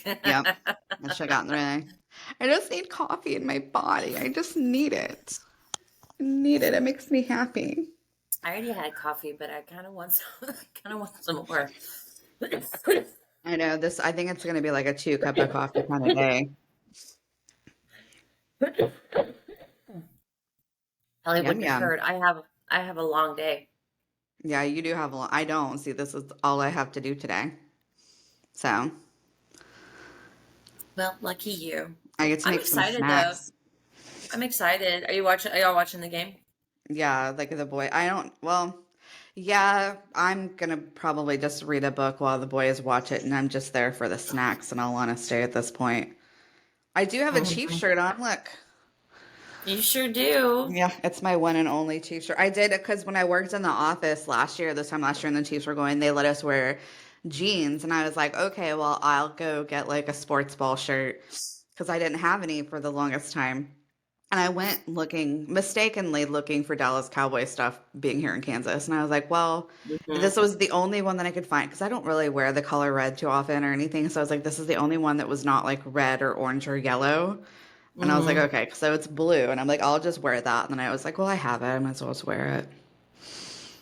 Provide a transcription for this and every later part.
Yep. I should have gotten the ring. I just need coffee in my body. I just need it. I need it. It makes me happy. I already had coffee, but I kind of want some, kind of want some more. I know this. I think it's going to be like a 2 cup of coffee kind of day. Probably Yum wouldn't yum. hurt. I have a long day. Yeah, you do have a lot. I don't see this is all I have to do today. So Well, lucky you. I get to I'm make some excited though. snacks. I'm excited. Are you watching? Are y'all watching the game? Yeah, like the boy. I don't, well, yeah, I'm gonna probably just read a book while the boys watch it, and I'm just there for the snacks, in all honesty, at this point. I do have a Chiefs Mhm. shirt on. Look. You sure do. Yeah, it's my one and only Chiefs shirt. I did because when I worked in the office last year, this time last year, and the Chiefs were going, they let us wear jeans, and I was like, okay, well, I'll go get like a sports ball shirt because I didn't have any for the longest time. And I went looking, mistakenly looking for Dallas Cowboy stuff being here in Kansas. And I was like, well, this Hmm. was the only one that I could find because I don't really wear the color red too often or anything. So I was like, this is the only one that was not like red or orange or yellow. And I was like, Hmm. okay, so it's blue. And I'm like, I'll just wear that. And then I was like, well, I have it. I might as well just wear it.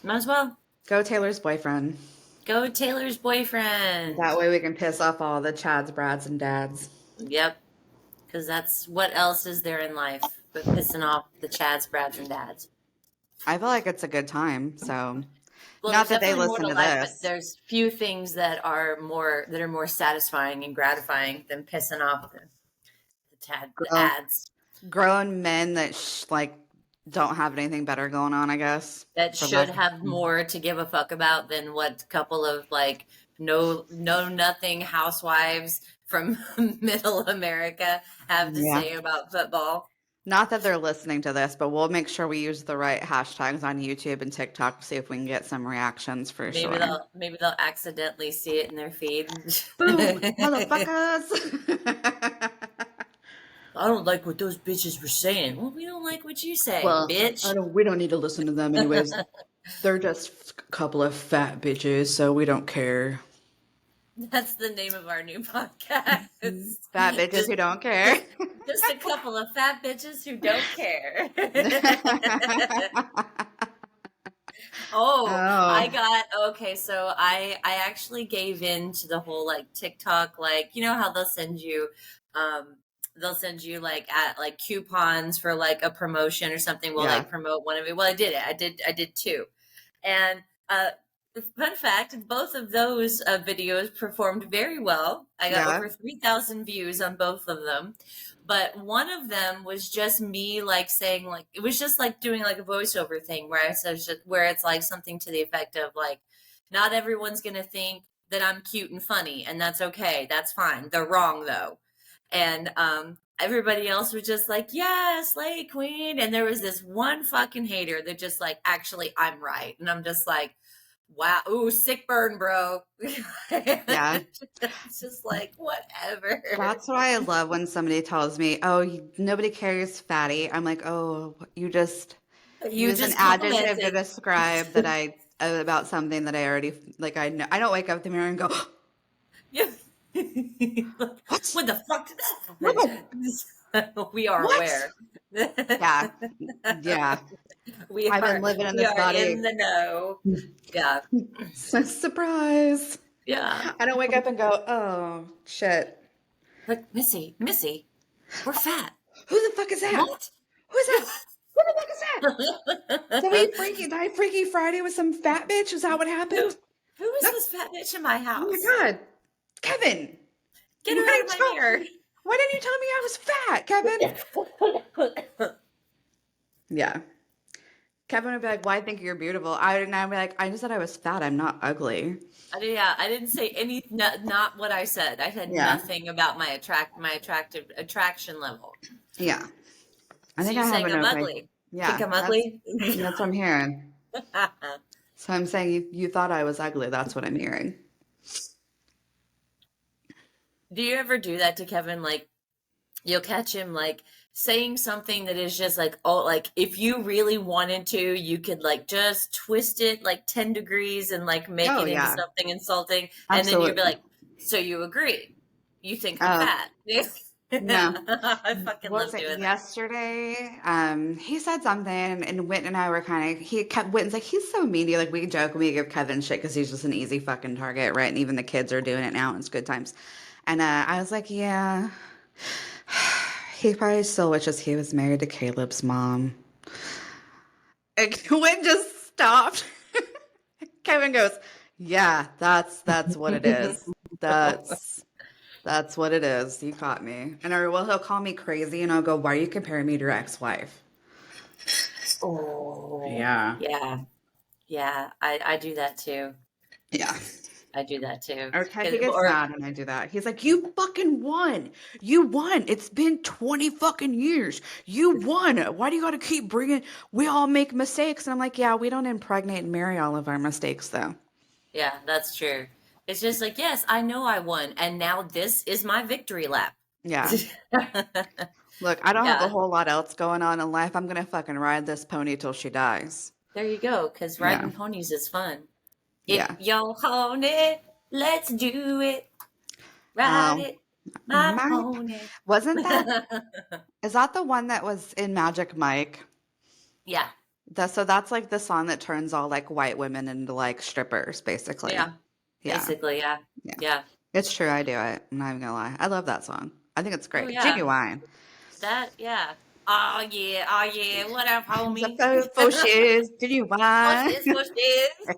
Might as well. Go Taylor's boyfriend. Go Taylor's boyfriend. That way we can piss off all the Chads, Brads, and Dads. Yep. Because that's what else is there in life but pissing off the Chads, Brads, and Dads. I feel like it's a good time. So, Well, not there's that they definitely more listen to to life, but this. there's few things that are more satisfying and gratifying than pissing off the Grown, ads grown men that like don't have anything better going on, I guess. that For should lack have more to give a fuck about than what couple of like no nothing housewives from middle America have to yeah. say about football. Not that they're listening to this, but we'll make sure we use the right hashtags on YouTube and TikTok to see if we can get some reactions for Maybe sure. they'll accidentally see it in their feed. Boom, I motherfuckers. don't like what those bitches were saying. Well, we don't like what you say, Well, bitch. we don't need to listen to them anyways. They're just a couple of fat bitches, so we don't care. That's the name of our new podcast. Fat bitches Just who don't care. just just a couple of fat bitches who don't care. Oh, I Oh, got okay, so I actually gave in to the whole like TikTok, like you know how um they'll send you like at like coupons for like a promotion or something will yeah, like promote one of it. Well, I did it. I did two. And fun fact, both of those videos performed very well. I got yeah, over 3,000 views on both of them. But one of them was just me like saying like it was just like doing like a voiceover thing where I said where it's like something to the effect of like not everyone's going to think that I'm cute and funny and that's okay. That's fine. They're wrong though. And everybody else was just like, "Yeah, slay queen." And there was this one fucking hater that just like, "Actually, I'm right." And I'm just like, wow, ooh, sick burn, bro. yeah. It's just like whatever. That's why I love when somebody tells me, "Oh, nobody cares, fatty." I'm like, "Oh, you just You use an just adjective to commented. describe that I about something that I already like. I know. I don't wake up in the mirror and go, Yeah. "What? When the fuck did that No, happen? We are what?" aware. Yeah, yeah. we I've been are living in we this are in body. the know. Yeah. Surprise! Yeah. I don't wake up and go, "Oh shit, Like Missy, we're fat. who the fuck is that? What? Who's that? Who the fuck is that?" Did we freaky die Freaky Friday with some fat bitch? Is that what who happened? who is No. this fat bitch in my Oh my house? God, Kevin! Get Why her out of didn't my you mirror. why didn't you tell me I was fat, Kevin? Yeah. Kevin would be like, "Well, I think you're beautiful." And I'd be like, "I just said I was fat. I'm not ugly." Yeah, I didn't say not what I said. I said Yeah. nothing about my attractive attraction level. Yeah. I So think you I have saying an I'm okay. ugly? Think Yeah, I'm ugly? that's what I'm hearing. So I'm saying you thought I was ugly. That's what I'm hearing. Do you ever do that to Kevin? Like you'll catch him like saying something that is just like oh like if you really wanted to you could like just twist it like 10 degrees and like make Oh it into yeah, something insulting and then you'd be absolutely. like so you agree You think I'm Oh, fat. no. I fucking Was love it doing that. yesterday? He said something, and Witten and I were kind of. He kept Witten's like he's so mean. Like we joke, we give Kevin shit because he's just an easy fucking target, right? And even the kids are doing it now. And it's good times. And I was like, yeah. He probably still wishes he was married to Caleb's mom. And Witten just stopped. Kevin goes, yeah, that's what it is. That's that's what it is. You caught me. And or well, he'll call me crazy, and I'll go, why are you comparing me to your ex-wife? Oh, Yeah. yeah. Yeah, I do that too. Yeah. I do that too. Okay, he 'Cause- gets Or mad when I do that. He's like, "You fucking won. You won. It's been 20 fucking years. You won. Why do you got to keep bringing we all make mistakes?" And I'm like, "Yeah, we don't impregnate and marry all of our mistakes though." yeah, that's true. It's just like, yes, I know I won, and now this is my victory lap. Yeah. Look, I don't have a Yeah, whole lot else going on in life. I'm gonna fucking ride this pony till she dies. there you go. Because Yeah. riding ponies is fun. If Yeah. you're horny, let's do it. Ride Um, it, my my pony. wasn't that is that the one that was in Magic Mike? Yeah, So that's like the song that turns all like white women into like strippers, basically. yeah. Yeah. Basically, yeah, Yeah. yeah. It's true, I do it. I'm not even gonna lie. I love that song. I think it's Oh great. yeah, Genuine. yeah. Oh yeah. What up, The homie? faux shoes. Genuine. What's this?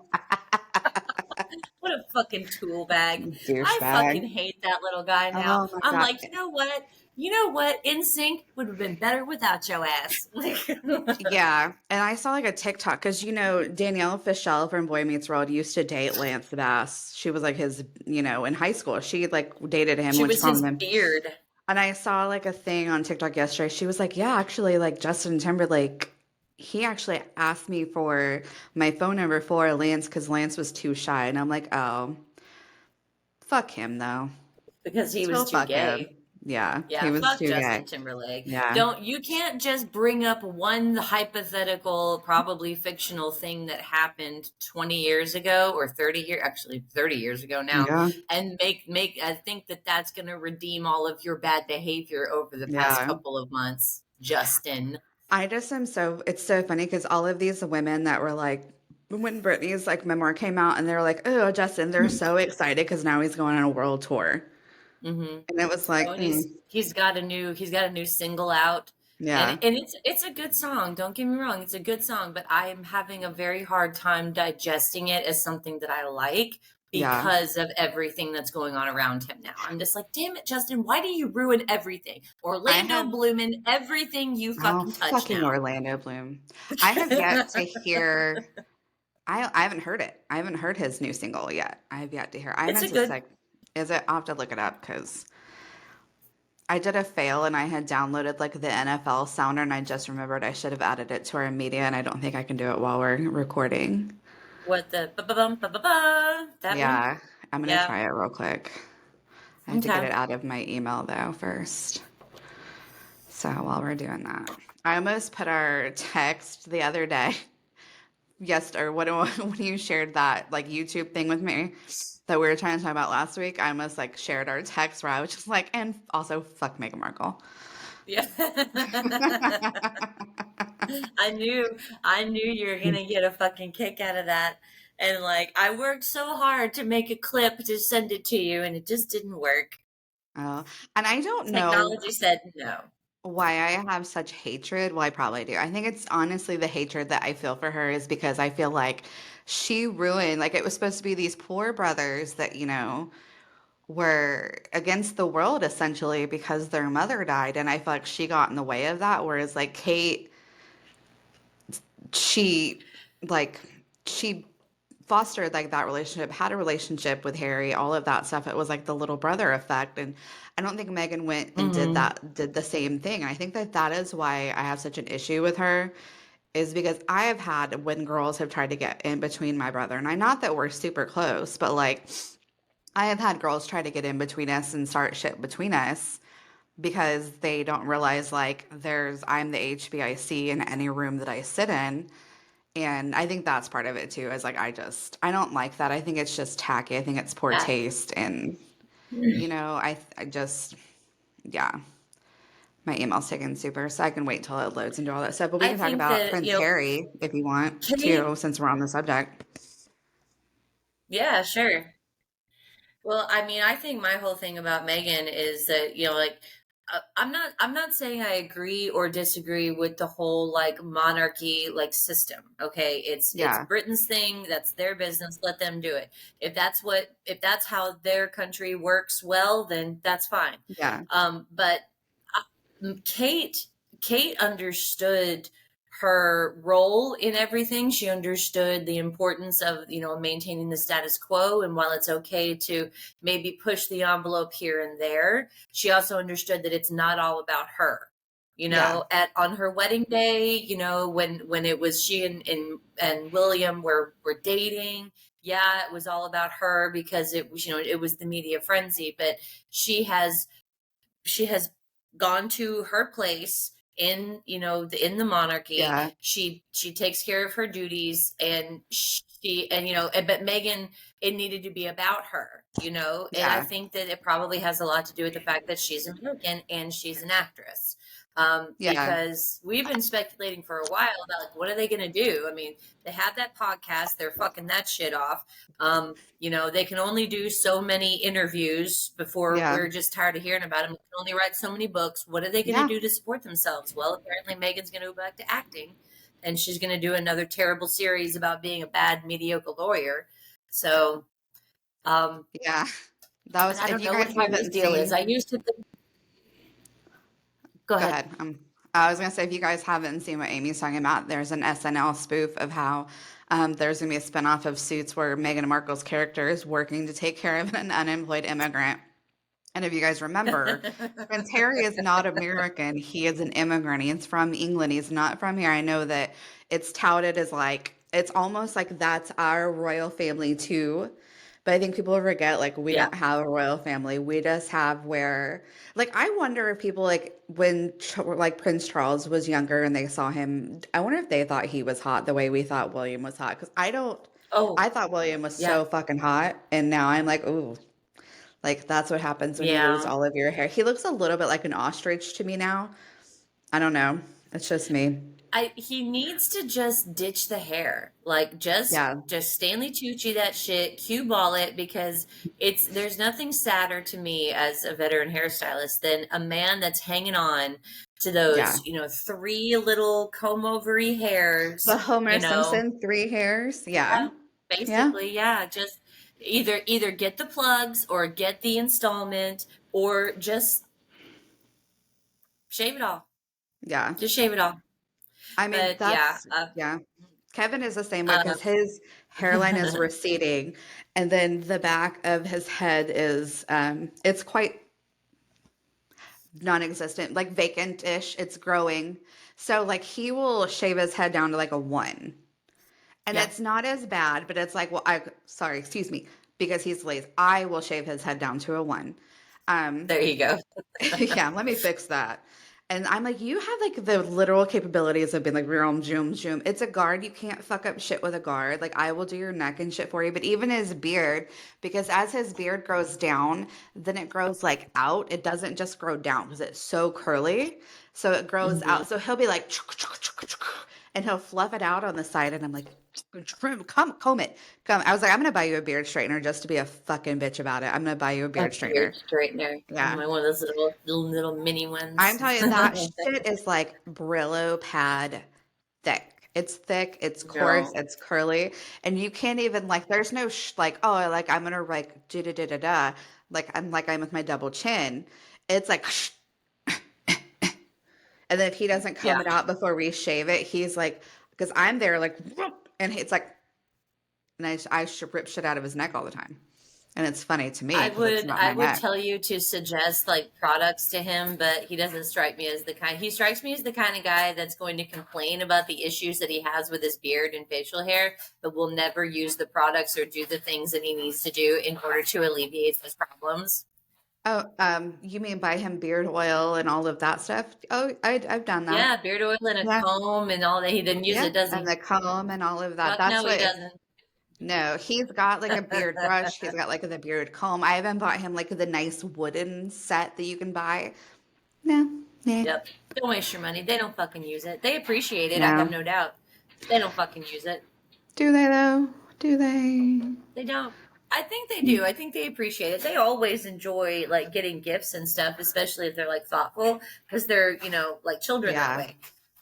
What a fucking tool bag. I Douchebag. fucking hate that little guy now. Oh my I'm God. like, you know what? You know what? NSYNC would have been better without your ass. Yeah. And I saw like a TikTok because Danielle Fishel from Boy Meets World used to date Lance Bass. She was like his, in high school. She like dated him, She went to was prom his with him. beard. And I saw like a thing on TikTok yesterday. She was like, yeah, actually, like Justin Timberlake, he actually asked me for my phone number for Lance because Lance was too shy. And I'm like, oh, fuck him though. Because he was Still too fuck him. gay. Yeah, he Yeah, was fuck too Justin gay. Timberlake. Yeah. You can't just bring up one hypothetical, probably fictional thing that happened 20 years ago or 30 years ago now, Yeah. and I think that that's going to redeem all of your bad behavior over the past Yeah. couple of months, Justin. I just am it's so funny because all of these women that were like, when Britney's like memoir came out and they were like, oh, Justin, they're so excited because now he's going on a world tour. Hmm. And it was Oh, like, and he's got a new single out, yeah, and it's a good song. Don't get me wrong, it's a good song, but I am having a very hard time digesting it as something that I like yeah. because of everything that's going on around him now. I'm just like, damn it, Justin, why do you ruin everything? I Orlando have Bloom and everything you Oh, fucking touch fucking now. Orlando Bloom. I have yet to hear I haven't heard it. I haven't heard his new single yet. I have yet to hear. I It's a meant to good say, is it? I'll have to look it up because I did a fail and I had downloaded like the NFL sounder and I just remembered I should have added it to our media and I don't think I can do it while we're recording. what the ba-ba-bum, ba-ba-ba, that one. Yeah, I'm gonna Yeah. try it real quick. I have to get Okay. it out of my email though first. So while we're doing that, I almost put our text the other day. Yes, or what when you shared that like YouTube thing with me that we were trying to talk about last week, I almost like shared our text where I was just like, and also fuck Meghan Markle. Yeah. I knew you were gonna get a fucking kick out of that. And like I worked so hard to make a clip to send it to you and it just didn't work. Oh, and I don't know Technology said no. why I have such hatred. Well, I probably do. I think it's honestly the hatred that I feel for her is because I feel like she ruined, like it was supposed to be these poor brothers that, were against the world essentially because their mother died. And I feel like she got in the way of that. Whereas like Kate, she like she fostered like that relationship, had a relationship with Harry, all of that stuff. It was like the little brother effect. And I don't think Megan went and Hmm. did the same thing. And I think that that is why I have such an issue with her is because I have had when girls have tried to get in between my brother and I, not that we're super close, but like I have had girls try to get in between us and start shit between us because they don't realize like I'm the HBIC in any room that I sit in. And I think that's part of it too. Is like I don't like that. I think it's just tacky. I think it's poor Yeah. taste and I just, yeah, my email's taking super, so I can wait till it loads and do all that stuff. But we I can talk think about that, Prince Harry if you want Kate, to, since we're on the subject. yeah, sure. Well, I mean, I think my whole thing about Megan is that, like, I'm not saying I agree or disagree with the whole like monarchy like system. Okay, it's Yeah, Britain's thing. That's their business. Let them do it. If that's how their country works well, then that's fine. yeah, But Kate Kate understood her role in everything. She understood the importance of, maintaining the status quo. And while it's okay to maybe push the envelope here and there, she also understood that it's not all about her. yeah, At on her wedding day, when it was she and William were dating, yeah, it was all about her because it was, it was the media frenzy. But she has she has gone to her place in, in the monarchy. yeah, She takes care of her duties, and but Megan, it needed to be about her, and I yeah, think that it probably has a lot to do with the fact that she's American and she's an actress. yeah, Because we've been speculating for a while about, like, what are they going to do? I mean, they have that podcast, they're fucking that shit off. They can only do so many interviews before yeah, we're just tired of hearing about them. They can only write so many books. What are they going to yeah, do to support themselves? Well, apparently Megan's going to go back to acting, and she's going to do another terrible series about being a bad, mediocre lawyer. So, yeah. That and was, I if don't you know what guys Harry's haven't deal is. seen, I used to think, go go ahead. ahead. I was gonna say, if you guys haven't seen what Amy's talking about, there's an SNL spoof of how there's gonna be a spinoff of Suits where Meghan Markle's character is working to take care of an unemployed immigrant. And if you guys remember, Prince Harry is not American. He is an immigrant. He's from England. He's not from here. I know that it's touted as like, it's almost like that's our royal family too. But I think people forget, like, we Yeah. don't have a royal family. We just have where, like, I wonder if people, like, when, like, Prince Charles was younger and they saw him, I wonder if they thought he was hot the way we thought William was hot. Because I don't, Oh, I thought William was yeah. so fucking hot. And now I'm like, ooh, like that's what happens when you lose Yeah. all of your hair. He looks a little bit like an ostrich to me now. I don't know. It's just me. He needs to just ditch the hair. Like, Yeah. just Stanley Tucci that shit, cue ball it, because there's nothing sadder to me as a veteran hairstylist than a man that's hanging on to Yeah. those, three little comb overy The hairs, Homer Simpson three hairs. Yeah. yeah, Yeah. basically, yeah, just either get the plugs or get the installment or just shave it off. Yeah. Just shave it off. I mean, But yeah, that's, yeah. Kevin is the same way uh, because his hairline is receding and then the back of his head is it's quite non-existent, like vacant-ish. It's growing. So like he will shave his head down to like a one. And yeah, it's not as bad, but it's like, well, sorry, excuse me, because he's lazy. I will shave his head down to a one. Um, there you go. yeah, let me fix that. And I'm like, you have like the literal capabilities of being like, zoom, zoom, zoom. It's a guard. You can't fuck up shit with a guard. Like, I will do your neck and shit for you. But even his beard, because as his beard grows down, then it grows like out. It doesn't just grow down because it's so curly. So it grows Mhm. out. So he'll be like, and he'll fluff it out on the side. And I'm like, trim, come, comb it. Come. I was like, I'm going to buy you a beard straightener just to be a fucking bitch about it. I'm going to buy you a A beard beard straightener. straightener. Yeah. One of those little mini I'm ones. telling you, that shit is like Brillo pad thick. It's thick, it's coarse, No. it's curly, and you can't even like. There's no like, oh, like I'm gonna like da da da da da, like I'm with my double chin. It's like, and then if he doesn't Yeah. comb it out before we shave it, he's like, because I'm there like, and it's like, and I should rip shit out of his neck all the time, and it's funny to me I because it's would not I my would neck. tell you to suggest like products to him, but he doesn't strike me as the kind. He strikes me as the kind of guy that's going to complain about the issues that he has with his beard and facial hair, but will never use the products or do the things that he needs to do in order to alleviate those problems. Oh, you mean buy him beard oil and all of that stuff? Oh, I've done that. Yeah, beard oil and a Yeah, comb and all that. He didn't use yeah, it, does and he? the comb and all of that. Fuck That's no, he what doesn't. No, he's got like a beard brush. He's got like the beard comb. I even bought him like the nice wooden set that you can buy. No, nah, Yep. Don't waste your money. They don't fucking use it. They appreciate it, I have no. no doubt. They don't fucking use it. Do they though? Do they? They don't. I think they do. I think they appreciate it. They always enjoy like getting gifts and stuff, especially if they're like thoughtful, because they're, like children that Yeah, way.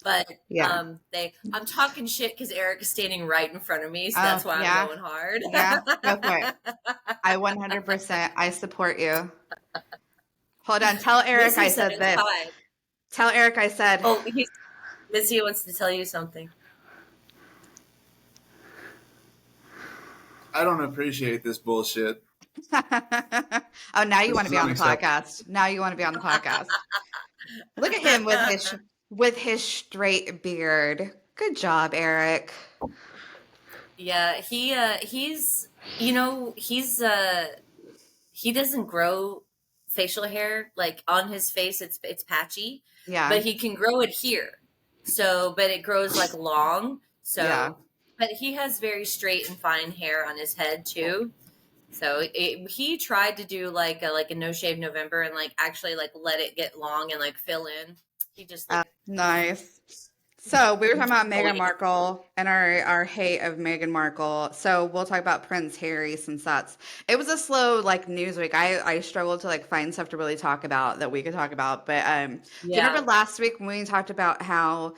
But yeah. I'm talking shit because Eric is standing right in front of me, so Oh, that's why I'm yeah, going hard. yeah. Go for it. I 100%. I support you. Hold on. Tell Eric This I is set said this. aside. Tell Eric I said. Oh, Missy wants to tell you something. I don't appreciate this bullshit. Oh, now you This want to is be on the unacceptable. podcast. Now you want to be on the podcast. Look at him with his straight beard. Good job, Eric. Yeah, he doesn't grow facial hair like on his face. It's patchy, Yeah, but he can grow it here. So, but it grows like long. yeah. So, but he has very straight and fine hair on his head too. So he tried to do like a no shave November and like actually like let it get long and like fill in. He just looked Nice. So we were talking about Meghan bully. Markle and our hate of Meghan Markle. So we'll talk about Prince Harry since it was a slow like news week. I struggled to like find stuff to really talk about that we could talk about. But do you Yeah. remember last week when we talked about how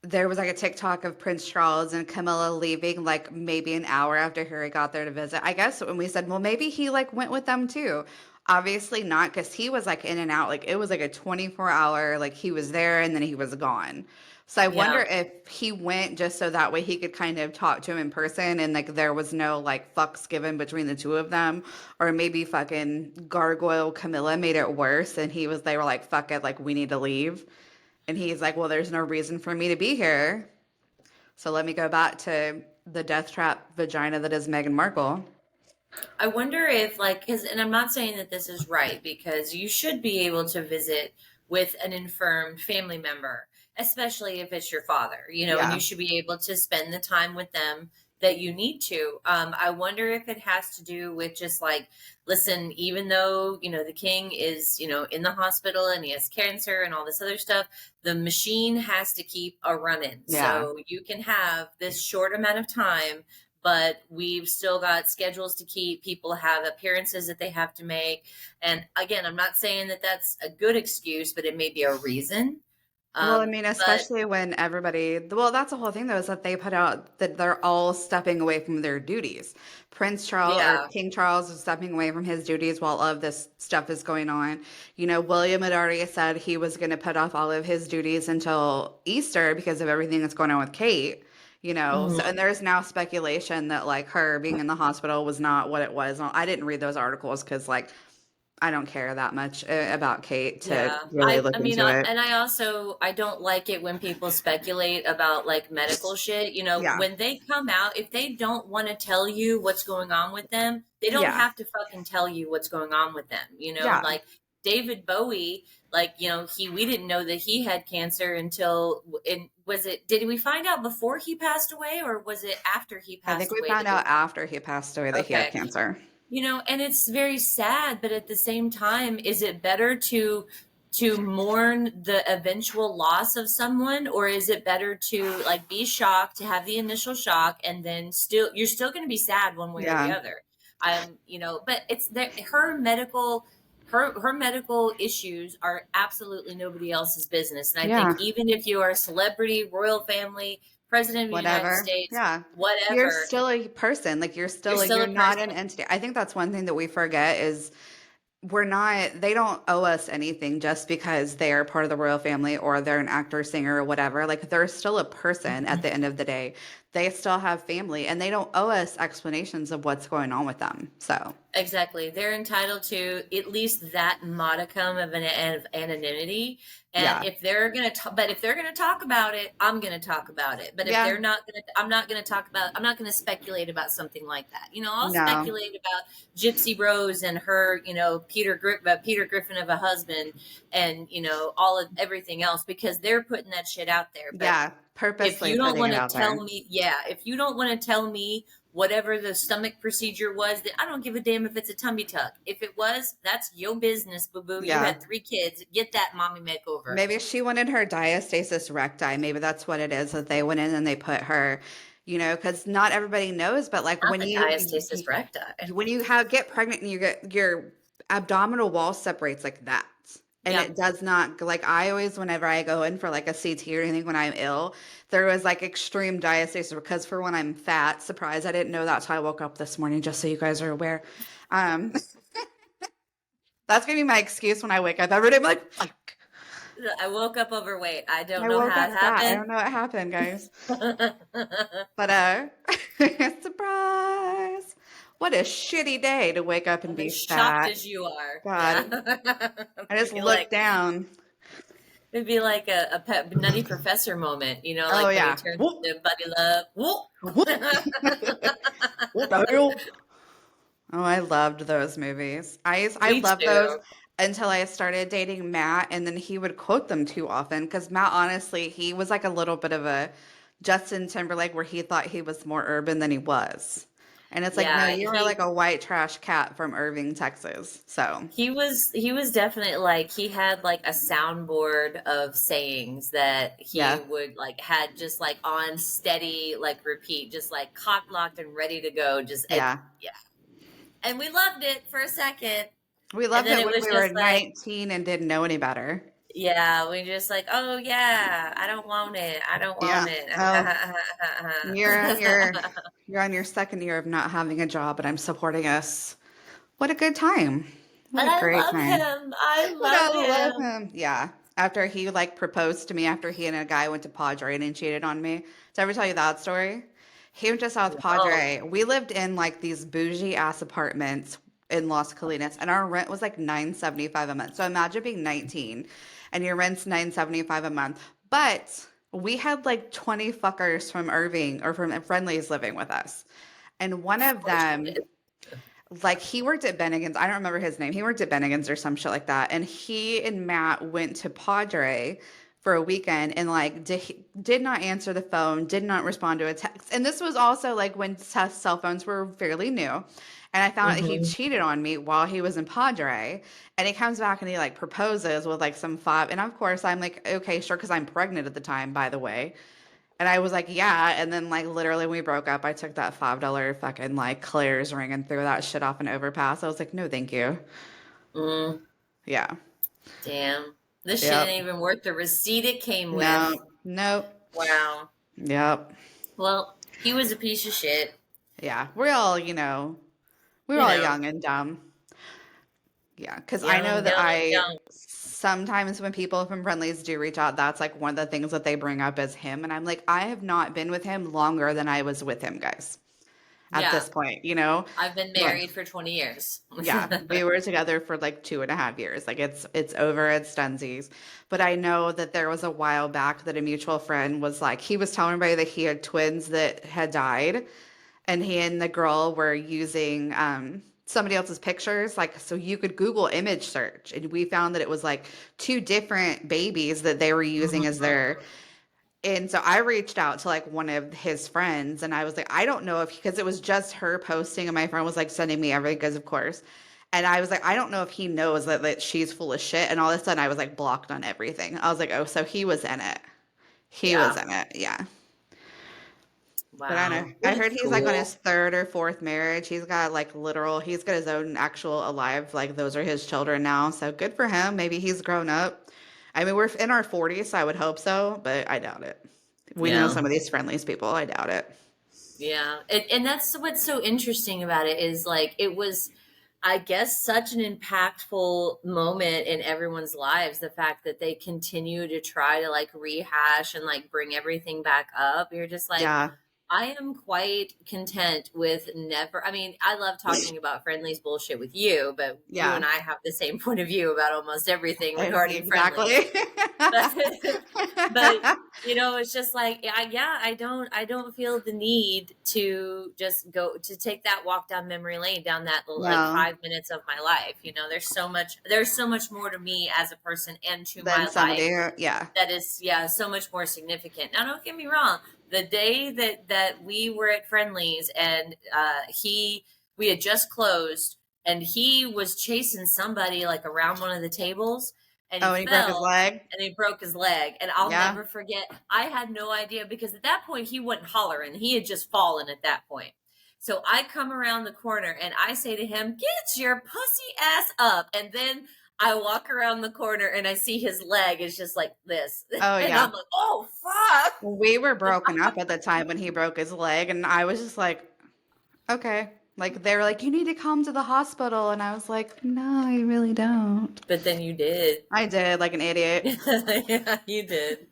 there was like a TikTok of Prince Charles and Camilla leaving like maybe an hour after Harry got there to visit? I guess when we said, well, maybe he like went with them too. Obviously not, because he was like in and out. Like it was like a 24-hour, like he was there and then he was gone. So I wonder Yeah. if he went just so that way he could kind of talk to him in person and like there was no like fucks given between the two of them. Or maybe fucking Gargoyle Camilla made it worse and they were like, fuck it, like we need to leave. And he's like, well, there's no reason for me to be here. So let me go back to the death trap vagina that is Meghan Markle. I wonder if like cuz and I'm not saying that this is right because you should be able to visit with an infirmed family member, especially if it's your father, and you Yeah. should be able to spend the time with them that you need to. I wonder if it has to do with just like, listen, even though, the king is, in the hospital and he has cancer and all this other stuff, the machine has to keep a running. Yeah. So you can have this short amount of time, but we've still got schedules to keep. People have appearances that they have to make. And again, I'm not saying that that's a good excuse, but it may be a reason. Well, I mean, But especially when well, that's the whole thing though, is that they put out that they're all stepping away from their duties. Prince Charles or yeah. King Charles is stepping away from his duties while all of this stuff is going on. William had already said he was going to put off all of his duties until Easter because of everything that's going on with Kate. So and Mhm. there's now speculation that like her being in the hospital was not what it was. I didn't read those articles because like I don't care that much about Kate to Yeah. really look I mean, into it. and I don't like it when people speculate about like medical shit. Yeah. When they come out, if they don't want to tell you what's going on with them, they don't Yeah. have to fucking tell you what's going on with them. Yeah. Like David Bowie, like, we didn't know that he had cancer until, did we find out before he passed away or was it after he I think passed we away found that we, out after he passed away that he had okay. cancer. And it's very sad, but at the same time, is it better to mourn the eventual loss of someone, or is it better to like be shocked, to have the initial shock, and then you're still going to be sad one way or the Yeah. other. But it's that her medical issues are absolutely nobody else's business. And I think Yeah. even if you are a celebrity, royal family, president of the United Whatever. States, Yeah. You're whatever, still a person. Like you're still you're a not an person. entity. I think that's one thing that we forget is they don't owe us anything just because they are part of the royal family or they're an actor, singer, or whatever. Like they're still a person at the end of the day. They still have family and they don't owe us explanations of what's going on with them. So, Exactly. They're entitled to at least that modicum of anonymity. And yeah. if they're going to, but if they're going to talk about it, I'm going to talk about it. But if Yeah. they're not going to, I'm not going to speculate about something like that. I'll No. speculate about Gypsy Rose and her, Peter Griffin of a husband and, all of everything else because they're putting that shit out there. But Yeah. if Purposely you don't putting want it to out there. tell me, yeah, if you don't want to tell me whatever the stomach procedure was, that I don't give a damn if it's a tummy tuck. If it was, that's your business, boo boo. You Yeah. had 3 kids. Get that mommy makeover. Maybe she wanted her diastasis recti. Maybe that's what it is that they went in and they put her, because not everybody knows, but like Not the diastasis recti. when you get pregnant and you get your abdominal wall separates like that. And Yep. it does not, like, I always, whenever I go in for like a CT or anything when I'm ill, there was like extreme diastasis because for when I'm fat, surprise, I didn't know that till I woke up this morning, just so you guys are aware. Um, that's gonna be my excuse when I wake up every day. I'm like, fuck. I woke up overweight. I don't I know woke how up it fat. I happened. don't know what happened, guys. I'm But surprise. What a shitty day to wake up and be as shocked fat. as you are. Yeah. God. I just Be looked like, down. it'd be like a pet nutty professor moment, Oh like when he yeah. turns Whoop, into Buddy Love. Whoop. whoop. What the hell? Oh, I loved those movies. I Me loved those too. until I started dating Matt, and then he would quote them too often because Matt, honestly, he was like a little bit of a Justin Timberlake where he thought he was more urban than he was. And it's like, no, Yeah, you are like a white trash cat from Irving, Texas. So, he was definitely like he had like a soundboard of sayings that he yeah, would like had just like on steady like repeat, just like cock locked and ready to go. yeah. Yeah, and we loved it for a second, We and loved then it it when was we were just like, 19 and didn't know any better. yeah, we just like, oh yeah, I don't want it, I don't want Yeah. it. Oh, you're you're on your second year of not having a job, and I'm supporting us. What a good time. What But a I great love time. him. I But love I love him. him. Yeah. After he like proposed to me after he and a guy went to Padre and cheated on me. Did I ever tell you that story? He went to South Oh, Padre. We lived in like these bougie ass apartments in Las Colinas and our rent was like 975 a month. So imagine being 19 and your rent's 975 a month. But we had like 20 fuckers from Irving or from Friendly's living with us. And one of of course you them did. like he worked at Bennigan's. I don't remember his name. He worked at Bennigan's or some shit like that. And he and Matt went to Padre for a weekend and like did not answer the phone, did not respond to a text. And this was also like when cell phones were fairly new. And I found out that he Hmm. cheated on me while he was in Padre. And he comes back and he like proposes with like some five. And of course I'm like, okay, sure, because I'm pregnant at the time, by the way. And I was like, yeah. And then, like, literally, when we broke up, I took that $5 fucking, like, Claire's ring and threw that shit off an overpass. I was like, no, thank you. Mm, Yeah. damn. This shit Yep. ain't even worth the receipt it came No. with. Nope. Wow. Yep. Well, he was a piece of shit. Yeah. We're all, we're You all know, young and dumb. Yeah. Because I know young, that dumb, and I dumb. sometimes when people from Friendlies do reach out, that's like one of the things that they bring up as him. And I'm like, I have not been with him longer than I was with him, guys, at Yeah. this point, you know? I've been Look. married for 20 years. Yeah, we were together for like 2.5 years. Like it's over at Stunsies. But I know that there was a while back that a mutual friend was like, he was telling everybody that he had twins that had died, and he and the girl were using somebody else's pictures. Like, so you could Google image search, and we found that it was like two different babies that they were using as their and so I reached out to like one of his friends and I was like, I don't know if because it was just her posting and my friend was like sending me everything because of course. And I was like, I don't know if he knows that she's full of shit. And all of a sudden I was like blocked on everything. I was like, oh, so he was in it. He was Yeah. in it. Yeah. But I don't know. Wow. I Well, heard it's he's like on his cool. third or fourth marriage. He's got like literal, he's got his own actual alive, like those are his children now. So good for him. Maybe he's grown up. I mean, we're in our 40s, so I would hope so, but I doubt it. We know Yeah. some of these friendlies people. I doubt it. Yeah. And that's what's so interesting about it is like it was, I guess, such an impactful moment in everyone's lives. The fact that they continue to try to like rehash and like bring everything back up. You're just like, Yeah. I am quite content with never. I mean, I love talking about Friendly's bullshit with you, but you Yeah. and I have the same point of view about almost everything regarding Friendly's. Exactly. But, but it's just like, I don't feel the need to just go to take that walk down memory lane down that like No, 5 minutes of my life. There's so much more to me as a person and to then my life somebody, yeah. that is, yeah, so much more significant. Now, don't get me wrong. the day that we were at Friendly's and we had just closed and he was chasing somebody like around one of the tables and he Oh, and he broke his fell leg? and he broke his leg. And I'll Yeah. never forget. I had no idea because at that point he wasn't hollering. He had just fallen at that point. So I come around the corner and I say to him, "Get your pussy ass up." And then I walk around the corner and I see his leg is just like this. Oh, And yeah. I'm like, "Oh, fuck." We were broken up at the time when he broke his leg, and I was just like, okay. Like, they were like, you need to come to the hospital. And I was like, no, I really don't. But then you did. I did, like an idiot. Yeah, you did.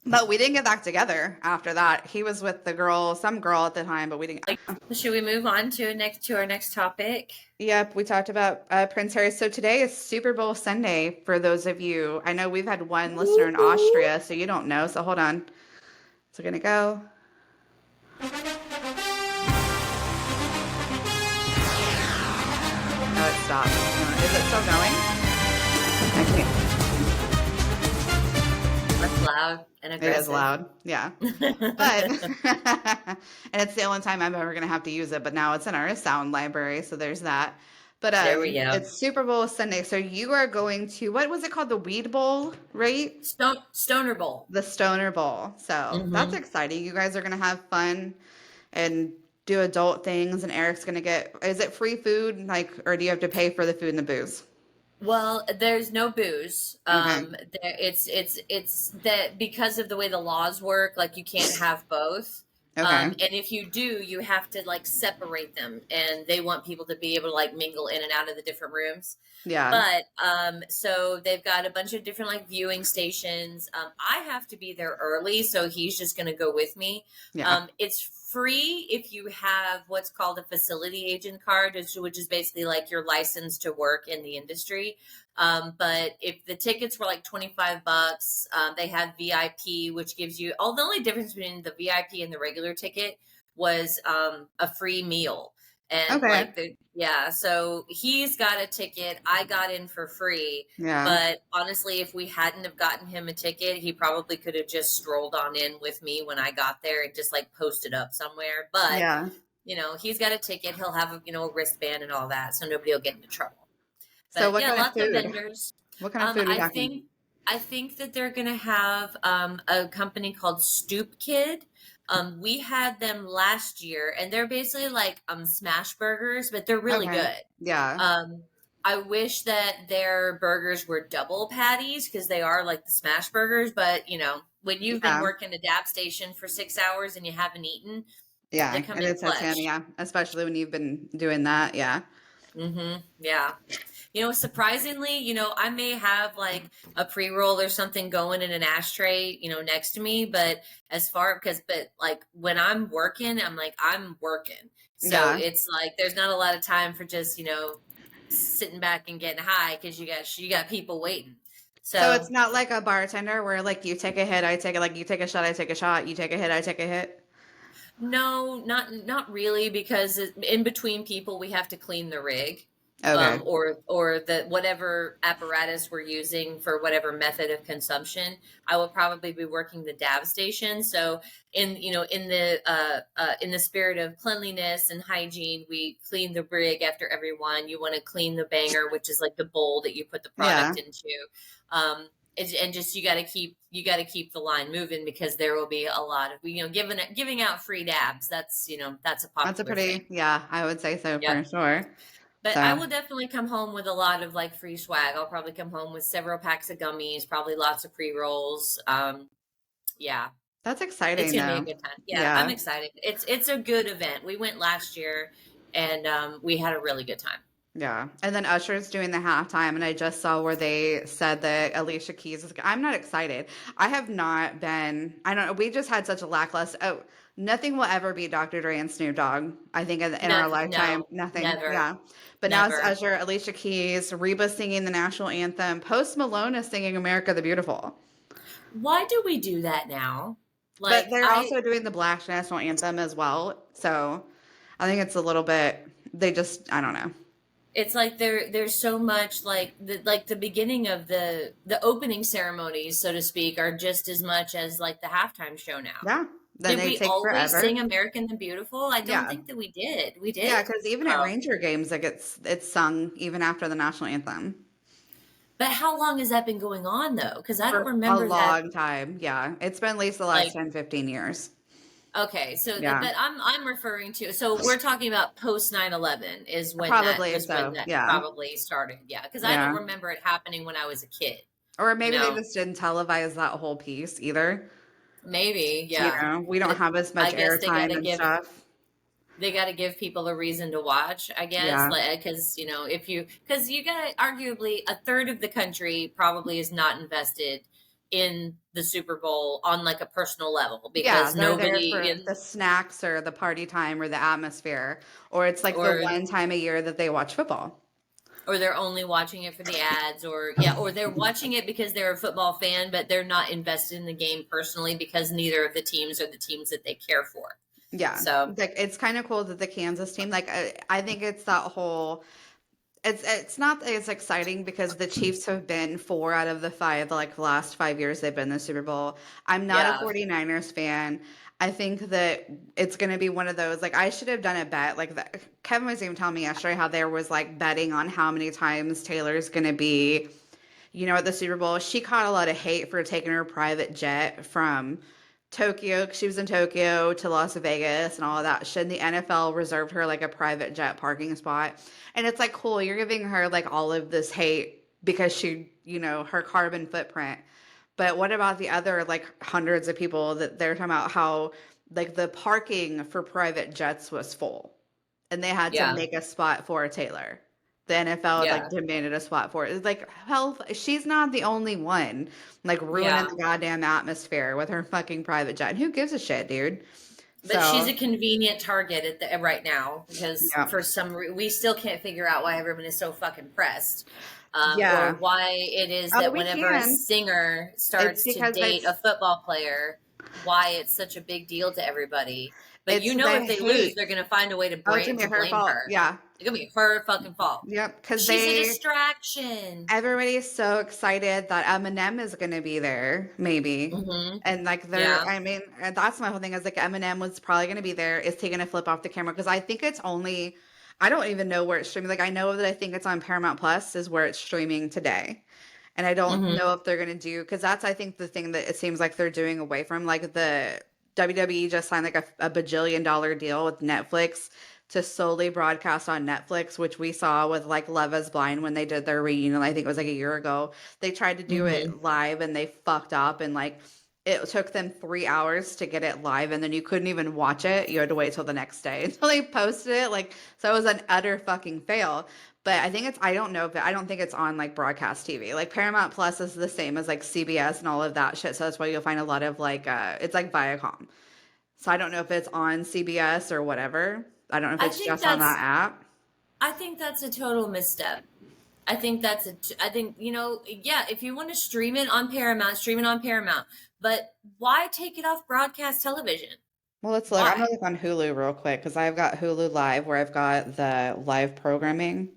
But we didn't get back together after that. He was with the girl, some girl at the time, but we didn't. Should we move on to our next topic? Yep, we talked about Prince Harry. So today is Super Bowl Sunday for those of you. I know we've had one listener in Austria, so you don't know. So hold on. So we're going to go. Oh, it stopped. Is it still going? I can't. That's loud and aggressive. It is loud, yeah. But and it's the only time I'm ever gonna have to use it. But now it's in our sound library, so there's that. But There we go. it's Super Bowl Sunday, so you are going to what was it called? The Weed Bowl, right? Stoner Bowl. The Stoner Bowl. So that's exciting. You guys are gonna have fun and do adult things. And Eric's gonna get. Is it free food, like, or do you have to pay for the food and the booze? Well, there's no booze. Okay. It's that because of the way the laws work, like you can't have both. Okay. And if you do, you have to like separate them, and they want people to be able to like mingle in and out of the different rooms. Yeah. But so they've got a bunch of different like viewing stations. I have to be there early, so he's just going to go with me. Yeah. It's free if you have what's called a facility agent card, which is basically like your license to work in the industry. But if the tickets were like $25, they have VIP, which gives you the only difference between the VIP and the regular ticket was a free meal. And Okay. so he's got a ticket. I got in for free. Yeah. But honestly, if we hadn't have gotten him a ticket, he probably could have just strolled on in with me when I got there and just like posted up somewhere. But, Yeah. He's got a ticket. He'll have a wristband and all that, so nobody will get into trouble. But So what kind of lots of food? vendors. What kind of food are we I talking? think that they're going to have a company called Stoop Kid. We had them last year, and they're basically like smash burgers, but they're really Okay. good. Yeah. I wish that their burgers were double patties because they are like the smash burgers. But when you've been Yeah. working a DAB station for 6 hours and you haven't eaten, Yeah. they come And in it's him, flesh. yeah. Especially when you've been doing that. Yeah. Yeah. Surprisingly, I may have like a pre-roll or something going in an ashtray, next to me, but like when I'm working, I'm working. So Yeah. it's like there's not a lot of time for just, sitting back and getting high because you got people waiting. So it's not like a bartender where like you take a hit, I take it, like you take a shot, I take a shot, you take a hit, I take a hit. No, not really, because in between people we have to clean the rig. Okay. Or the whatever apparatus we're using for whatever method of consumption. I will probably be working the DAV station. So in the spirit of cleanliness and hygiene, we clean the rig after everyone. You want to clean the banger, which is like the bowl that you put the product into. And just you got to keep the line moving because there will be a lot of giving out free dabs. That's that's a popular That's a pretty thing. yeah, I would say so Yep. for sure. But So I will definitely come home with a lot of like free swag. I'll probably come home with several packs of gummies, probably lots of pre-rolls. Yeah, that's it's exciting gonna be a though. good time. Yeah, Yeah. I'm excited. It's a good event. We went last year, and we had a really good time. Yeah. And then Usher's doing the halftime, and I just saw where they said that Alicia Keys is. I'm not excited. I have not been. I don't know. We just had such a lackluster. Oh, nothing will ever be Dr. Dre and Snoop Dogg. I think in our lifetime, No, nothing. never, Yeah. But now it's never. Usher, Alicia Keys, Reba singing the national anthem. Post Malone is singing "America the Beautiful." Why do we do that now? But Like they're also doing the Black national anthem as well. So I think it's a little bit. They just. I don't know. it's like there's so much like the beginning of the opening ceremonies, so to speak, are just as much as like the halftime show now. Yeah. Then Did they we take always forever. sing American the Beautiful? I don't Yeah. think that we did. We Yeah, did. because even at Oh. Ranger games, like it's sung even after the national anthem But how long has that been going on though? Because I don't for a remember that. long time. Yeah, it's been at least the last Like, 10, 15 years. okay, so Yeah, but I'm referring to, so we're talking about post 9/11 is probably when so. that Yeah, probably started. Yeah, because I don't yeah. remember it happening when I was a kid. Or You maybe they know, just didn't televise that whole piece either. maybe, You yeah. know, we don't But have as I much guess airtime and stuff. they got to give people a reason to watch, I guess, Yeah, like because if you because you got arguably a third of the country probably is not invested in the Super Bowl on like a personal level yeah. because They're there nobody for the in snacks or the party time or the atmosphere, or it's like the or one time a year that they watch football. or they're only watching it for the ads or yeah or they're watching it because they're a football fan but they're not invested in the game personally because neither of the teams are the teams that they care for. Yeah, So like it's kind of cool that the Kansas team, like I think it's that whole. It's not as exciting because the Chiefs have been 4 out of the 5, like the last 5 years they've been in the Super Bowl. I'm not a yeah, 49ers fan. I think that it's going to be one of those, like I should have done a bet. Like Kevin was even telling me yesterday how there was like betting on how many times Taylor's going to be, at the Super Bowl. She caught a lot of hate for taking her private jet from Tokyo. She was in Tokyo to Las Vegas and all of that shit. And the NFL reserved her like a private jet parking spot. And it's like, cool, you're giving her like all of this hate because her carbon footprint. But what about the other like hundreds of people that they're talking about how like the parking for private jets was full and they had to yeah, make a spot for Taylor. The NFL had like yeah, demanded a spot for it. It's like, hell, she's not the only one like ruining yeah. the goddamn atmosphere with her fucking private jet. And who gives a shit, dude? But she's a So, convenient target at the right now because yeah. for we still can't figure out why everyone is so fucking pressed, or Yeah. why it is Oh, that we whenever a can. singer It's starts to because date a football player, why it's such a big deal to everybody. But it's you know, the if they lose, hate. they're going to find a way to Oh, it's gonna be her blame fault. her. Yeah. It's going to be her fucking fault. Yep. Because She's a distraction. everybody's so excited that Eminem is going to be there, maybe. Hmm. And like Yeah. I mean, and that's my whole thing is like Eminem was probably going to be there, is taking a flip off the camera because I think it's only, I don't even know where it's streaming. Like I know that I think it's on Paramount Plus is where it's streaming today. And I don't Hmm. know if they're going to do, because that's, I think, the thing that it seems like they're doing away from. Like the WWE just signed like a bajillion-dollar deal with Netflix to solely broadcast on Netflix, which we saw with like Love is Blind when they did their reunion. I think it was like a year ago. They tried to do Hmm. it live and they fucked up and like it took them 3 hours to get it live and then you couldn't even watch it. You had to wait till the next day until they posted it. Like, so it was an utter fucking fail. But I think I don't know if I don't think it's on like broadcast TV. Like Paramount Plus is the same as like CBS and all of that shit. So that's why you'll find a lot of like, it's like Viacom. So I don't know if it's on CBS or whatever. I don't know if I it's think just on that that's app. I think that's a total misstep. I think I think, yeah, if you want to stream it on Paramount, stream it on Paramount. But why take it off broadcast television? Well, let's look. I'm Why? gonna look on Hulu real quick because I've got Hulu Live where I've got the live programming.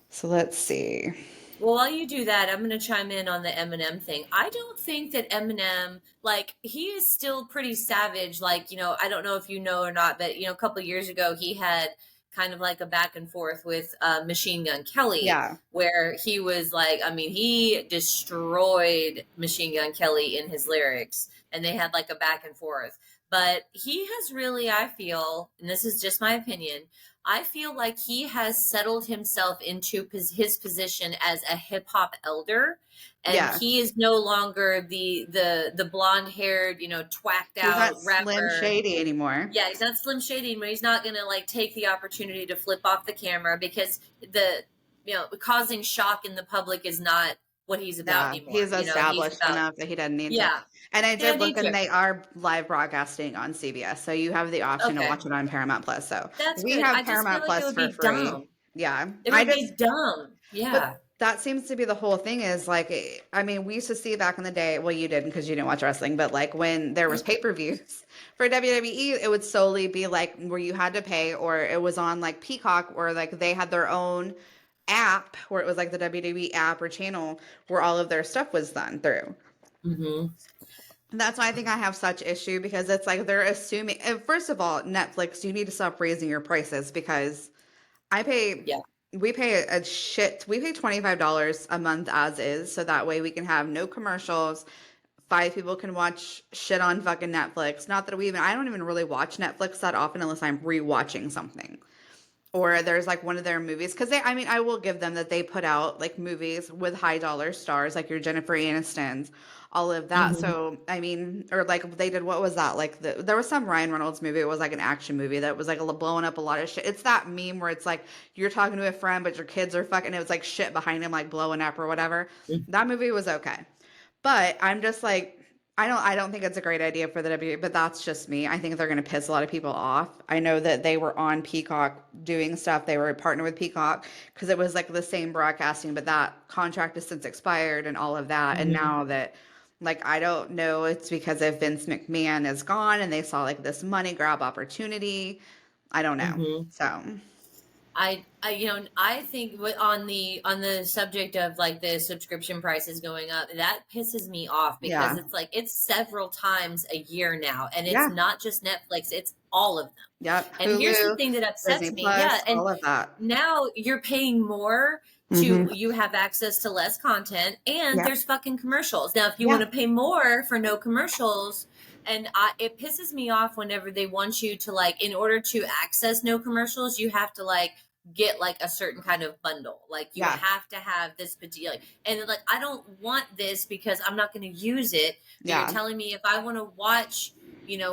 So let's see. Well, while you do that, I'm going to chime in on the Eminem thing. I don't think that Eminem, like, he is still pretty savage. Like, I don't know if you know or not, but, a couple of years ago, he had kind of like a back and forth with Machine Gun Kelly, Yeah, where he was like, I mean, he destroyed Machine Gun Kelly in his lyrics, and they had like a back and forth. But he has really, I feel, and this is just my opinion, I feel like he has settled himself into his position as a hip hop elder, and yeah. he is no longer the blonde haired, twacked He's not out Slim rapper. Shady anymore. Yeah, he's not Slim Shady, but he's not gonna like take the opportunity to flip off the camera because causing shock in the public is not what he's about Yeah, anymore. he's He's established about enough that he doesn't need to. yeah, And I he doesn't did look, need and to. they are live broadcasting on CBS, so you have the option to Okay, watch it on Paramount Plus. So that's we good. have I just feel Paramount like it Plus would for be free. dumb. Yeah, It I would just be dumb. But Yeah. that seems to be the whole thing is like, I mean, we used to see back in the day, well, you didn't because you didn't watch wrestling, but like when there was pay-per-views for WWE, it would solely be like where you had to pay or it was on like Peacock or like they had their own app where it was like the WWE app or channel where all of their stuff was done through. Hmm. That's why I think I have such issue because it's like they're assuming. And first of all, Netflix, you need to stop raising your prices because I pay. Yeah. We pay a shit. We pay $25 a month as is, so that way we can have no commercials. Five people can watch shit on fucking Netflix. Not that we even. I don't even really watch Netflix that often unless I'm rewatching something. Or there's like one of their movies because I mean I will give them that they put out like movies with high dollar stars like your Jennifer Aniston's, all of that. Hmm. So I mean, or like they did, what was that, like there was some Ryan Reynolds movie, it was like an action movie that was like blowing up a lot of shit. It's that meme where it's like you're talking to a friend but your kids are fucking, it was like shit behind him like blowing up or whatever. That movie was okay. But I'm just like, I don't think it's a great idea for the W, but that's just me. I think they're going to piss a lot of people off. I know that they were on Peacock doing stuff. They were partnered with Peacock because it was like the same broadcasting, but that contract has since expired and all of that. And Hmm. now that, like, I don't know, it's because if Vince McMahon is gone and they saw like this money grab opportunity. I don't know. Hmm. So, I think on the subject of like the subscription prices going up, that pisses me off because yeah. it's like it's several times a year now, and it's Yeah. not just Netflix, it's all of them. Yep. And here's the Hulu, thing that Disney upsets me. Yeah, Plus, and all of that. now you're paying more Hmm. to you have access to less content and Yeah. there's fucking commercials. Now if you want Yeah. to pay more for no commercials, and it pisses me off whenever they want you to like in order to access no commercials, you have to like get like a certain kind of bundle. Like you Yeah. have to have this particular, and like I don't want this because I'm not going to use it. But you're Yeah. telling me if I want to watch,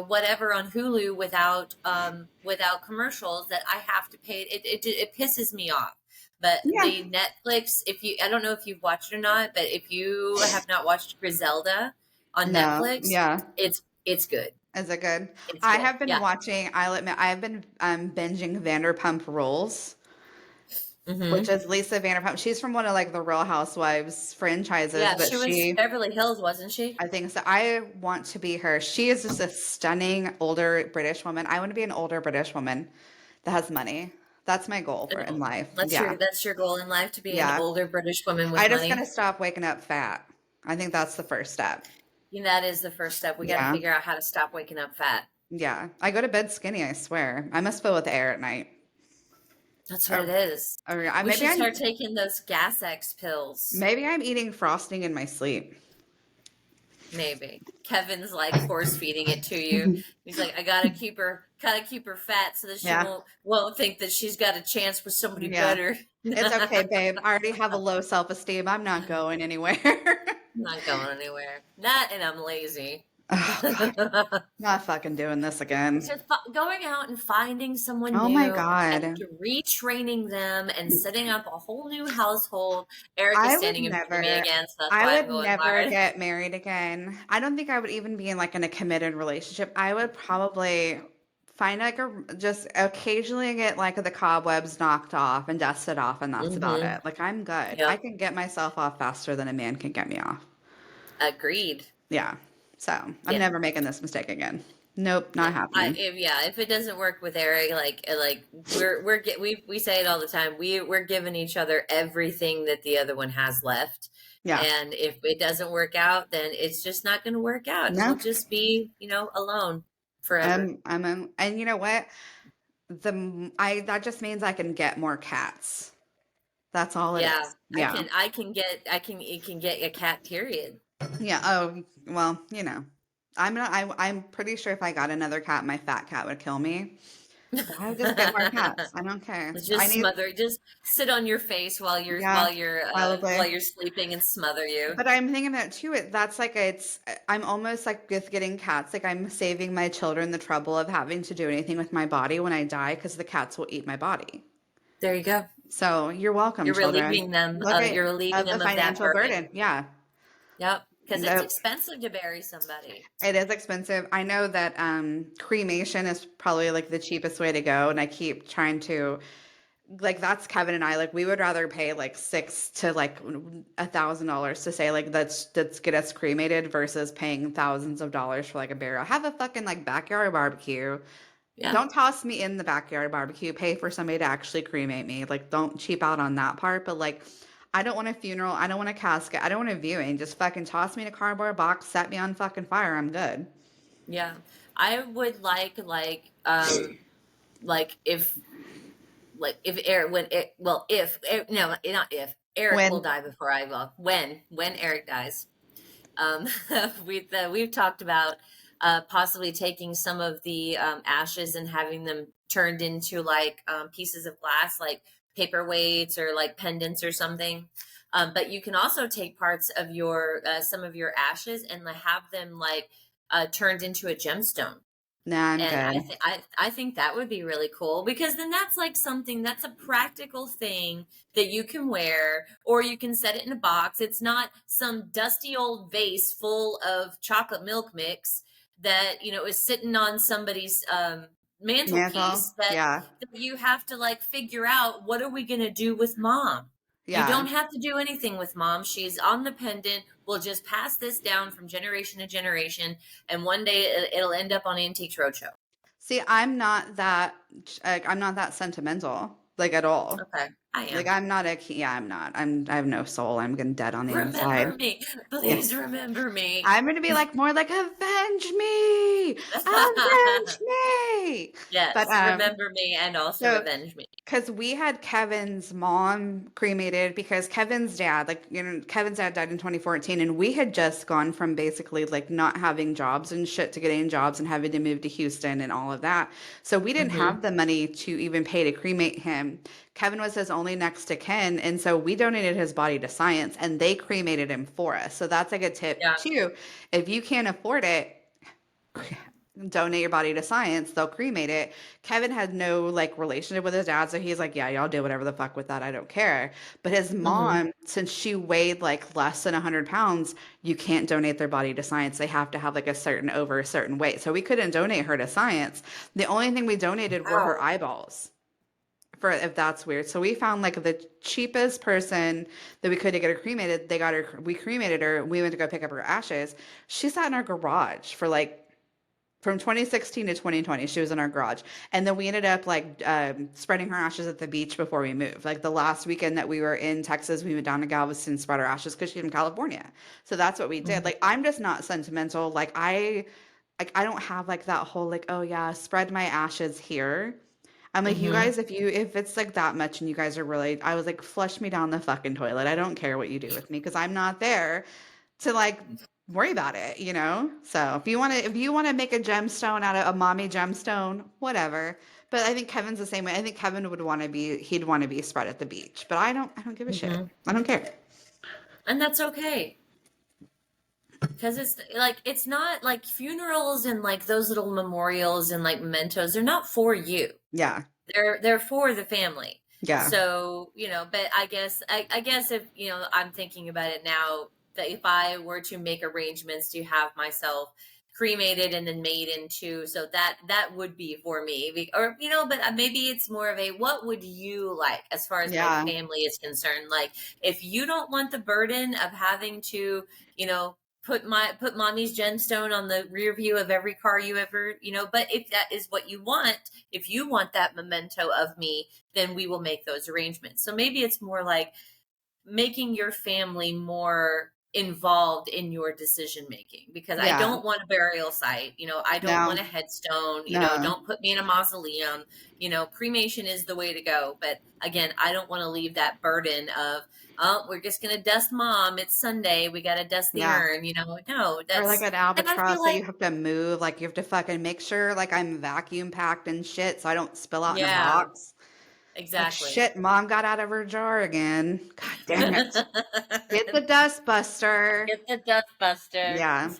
whatever on Hulu without commercials, that I have to pay it pisses me off. But Yeah. the Netflix, if you I don't know if you've watched it or not, but if you have not watched Griselda on No. Netflix, Yeah. it's good. Is it good? It's I good. have been Yeah. watching, I'll admit, I've been binging Vanderpump Rules, which Hmm. is Lisa Vanderpump. She's from one of like the Real Housewives franchises, Yeah, but she was she, Beverly Hills, wasn't she? I think so. I want to be her. She is just a stunning older British woman. I want to be an older British woman that has money. That's my goal for in No. life. That's Yeah. your goal in life, to be an Yeah. older British woman with I just money. gotta stop waking up fat. I think that's the first step. That is the first step. We got to Yeah. figure out how to stop waking up fat. Yeah. I go to bed skinny, I swear. I must fill with air at night. That's what it Or, is. or We maybe should I'm start taking those Gas X pills. eating frosting in my sleep. Maybe Kevin's like force feeding it to you. He's like, I gotta keep her fat so that she Yeah. won't think that she's got a chance with somebody Yeah. better. It's okay, Not babe. I already have a low self-esteem. I'm not going anywhere. going anywhere. Not, and I'm lazy. Oh God. Not fucking doing this again. Just going out and finding someone Oh my new and God. retraining them and setting up a whole new household. Eric is I would standing in front of me never, again, so that's I why I'm would going never hard. get married again. I don't think I would even be in like in a committed relationship. I would probably find like just occasionally get like the cobwebs knocked off and dusted off, and that's about Mm-hmm. it. Like I'm good. I Yep. can get myself off faster than a man can get me off. Agreed. Yeah. So I'm Yeah. never making this mistake again. Nope, not Yeah. happening. If it doesn't work with Eric, like we say it all the time. We're giving each other everything that the other one has left. Yeah. And if it doesn't work out, then it's just not going to work out. And we'll No. just be, alone forever. And you know what? I that just means I can get more cats. That's all it Yeah, is. Yeah. it can get a cat, period. Yeah. Oh, well, I'm pretty sure if I got another cat, my fat cat would kill me. But I would just get more cats. I don't care. I need, Just sit on your face yeah, while probably. you're sleeping and smother you. But I'm thinking that too. That's like I'm almost like with getting cats. Like I'm saving my children the trouble of having to do anything with my body when I die because the cats will eat my body. There you go. So you're welcome, You're children. relieving them. Look at You're relieving of the them of that financial burden. burden. Yeah. Yep, because it's Nope. expensive to bury somebody. It is expensive. I know that cremation is probably like the cheapest way to go, and I keep trying to like that's Kevin and I like we would rather pay like six to like $1,000 to say like that's get us cremated versus paying thousands of dollars for like a burial. Have a fucking like backyard barbecue. Yeah. Don't toss me in the backyard barbecue. Pay for somebody to actually cremate me. Like don't cheap out on that part, but like I don't want a funeral. I don't want a casket. I don't want a viewing. Just fucking toss me in a cardboard box, set me on fucking fire. I'm good. Yeah. I would like if Eric when it well if no not if Eric will When die before I will when Eric dies. Um, we've talked about possibly taking some of the ashes and having them turned into like pieces of glass, like paperweights or like pendants or something. But you can also take parts of your some of your ashes and have them like turned into a gemstone. nah, I'm And I good. think I think that would be really cool because then that's like something that's a practical thing that you can wear or you can set it in a box. It's not some dusty old vase full of chocolate milk mix that, is sitting on somebody's Mantle. mantelpiece Yeah. that you have to like figure out what are we going to do with mom? You Yeah. don't have to do anything with mom. She's on the pendant. We'll just pass this down from generation to generation and one day it'll end up on Antiques Roadshow. See, I'm not that sentimental, like at all. Okay, I Like am. I'm not a yeah, I'm not. I have no soul. I'm gonna dead on the inside. Remember me, Yeah. please remember me. I'm gonna be like more like avenge me, avenge me. But Yes, remember me and also so avenge me. because we had Kevin's mom cremated because Kevin's dad, like, Kevin's dad died in 2014, and we had just gone from basically like not having jobs and shit to getting jobs and having to move to Houston and all of that. So we didn't Hmm. have the money to even pay to cremate him. Kevin was his only next to kin, and so we donated his body to science and they cremated him for us. So that's like a tip Yeah. too. If you can't afford it, donate your body to science, they'll cremate it. Kevin had no like relationship with his dad, so he's like, yeah, y'all do whatever the fuck with that, I don't care. But his Hmm. mom, since she weighed like less than 100 pounds, you can't donate their body to science. They have to have like a certain weight, so we couldn't donate her to science. The only thing we donated were her Wow. eyeballs, for if that's weird. So we found like the cheapest person that we could to get her cremated. They got her, we cremated her. We went to go pick up her ashes. She sat in our garage for like from 2016 to 2020. She was in our garage, and then we ended up like spreading her ashes at the beach before we moved. Like the last weekend that we were in Texas, we went down to Galveston, spread our ashes because she's from California. So that's what we did. Hmm. Like I'm just not sentimental. Like I don't have like that whole like, oh yeah, spread my ashes here. I'm like, you Hmm. guys, if it's like that much and you guys are really, I was like, flush me down the fucking toilet. I don't care what you do with me because I'm not there to like worry about it, you know? So if you want to make a gemstone out of a mommy gemstone, whatever. But I think Kevin's the same way. I think Kevin he'd want to be spread at the beach, but I don't give a shit. Hmm. I don't care. And that's okay. Because it's not like funerals and like those little memorials and like mementos, they're not for you. Yeah. They're for the family. Yeah. So, but I guess if, I'm thinking about it now that if I were to make arrangements to have myself cremated and then made into, so that would be for me. Or, but maybe it's more of a what would you like as far as my Yeah. family is concerned? Like if you don't want the burden of having to, put mommy's gemstone on the rear view of every car you ever, but if that is what you want, if you want that memento of me, then we will make those arrangements. So maybe it's more like making your family more involved in your decision making because I Yeah. don't want a burial site, I don't No. want a headstone, No. don't put me in a mausoleum, cremation is the way to go. But again, I don't want to leave that burden of, oh, we're just going to dust mom. It's Sunday. We got to dust the Yeah. urn, no, Or like an and I feel albatross that like, you have to move. Like you have to fucking make sure like I'm vacuum packed and shit so I don't spill out in a yeah, box. Like exactly. shit, mom got out of her jar again. God damn it. Get the dust buster. Get the dustbuster. Yeah.